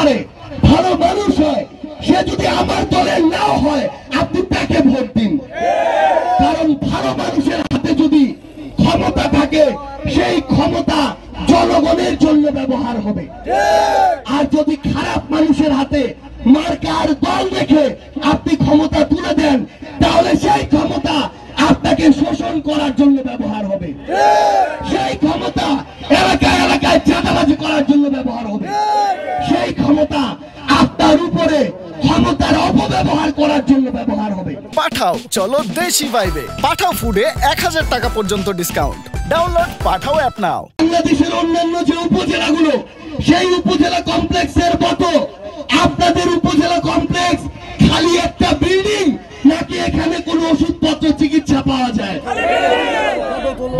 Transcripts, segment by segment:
করে, ভালো মানুষ হয়, সে যদি আমার দলের নাও হয় আপনি তাকে ভোট দিন। কারণ ভালো মানুষের হাতে যদি ক্ষমতা থাকে সেই ক্ষমতা জনগণের জন্য ব্যবহার হবে। আর যদি খারাপ মানুষের হাতে মার্কার দল দেখে আপনি ক্ষমতা তুলে দেন তাহলে সেই ক্ষমতা আপনাকে শোষণ করার জন্য ব্যবহার হবে, সেই ক্ষমতা এলাকায় এলাকায় চাঁদাবাজি করার জন্য ব্যবহার হবে, সেই ক্ষমতা আপনার উপরে ক্ষমতার অপব্যবহার করার জন্য ব্যবহার হবে। পাঠাও চলো দেশি ভাইবে। পাঠাও ফুডে 1000 টাকা পর্যন্ত ডিসকাউন্ট। ডাউনলোড পাঠাও অ্যাপ নাও। বাংলাদেশের অন্যান্য যে উপজেলাগুলো সেই উপজেলা কমপ্লেক্সের মতো আপনাদের উপজেলা কমপ্লেক্স খালি একটা বিল্ডিং নাকি এখানে কোনো ওষুধপত্র চিকিৎসা পাওয়া যায়?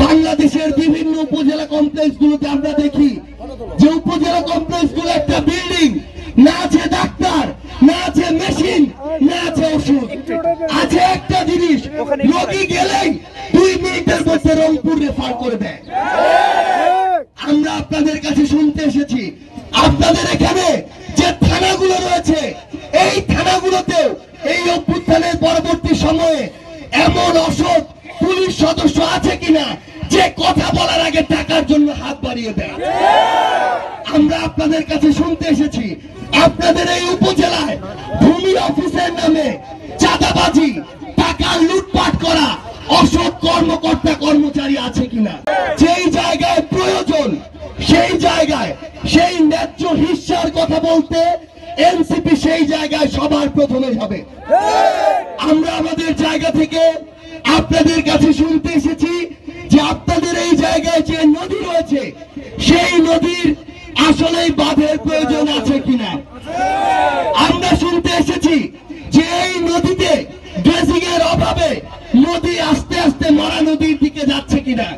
বাংলাদেশের বিভিন্ন উপজেলা কমপ্লেক্স গুলোতে আমরা দেখি যে উপজেলা কমপ্লেক্স গুলো একটা বিল্ডিং, না আছে ডাক্তার, না আছে মেশিন, না আছে ওষুধ, আছে একটা জিনিস, রোগী গেলেই 2 মিনিটের মধ্যে রংপুর রেফার করে দেয়। আমরা আপনাদের কাছে শুনতে এসেছি আপনাদের এখানে যে থানাগুলো রয়েছে এই থানাগুলোতেও এই অভ্যুত্থানের পরবর্তী সময়ে এমন অসৎ পুলিশ সদস্য আছে কিনা যে কথা বলার আগে টাকার জন্য হাত বাড়িয়ে দেয়। আমরা আপনাদের কাছে শুনতে এসেছি আপনাদের এই উপজেলায় ভূমি অফিসের নামে চাঁদাবাজি, টাকা লুটপাট করা অসৎ কর্মকর্তা কর্মচারী আছে কিনা। যেই জায়গায় প্রয়োজন সেই জায়গায় সেই ন্যায্য হিস্সার কথা বলতে এনসিপি সেই জায়গায় সবার প্রথমে যাবে। আমরা আমাদের জায়গা থেকে আপনাদের কাছে শুনতে এসেছি যে আপনাদের এই জায়গায় যে নদী রয়েছে সেই নদীর আসলেই বাঁধের প্রয়োজন আছে কিনা। আমরা শুনতে এসেছি যে এই নদীতে ড্রেজিং এর অভাবে নদী আস্তে আস্তে মরা নদীর দিকে যাচ্ছে কিনা।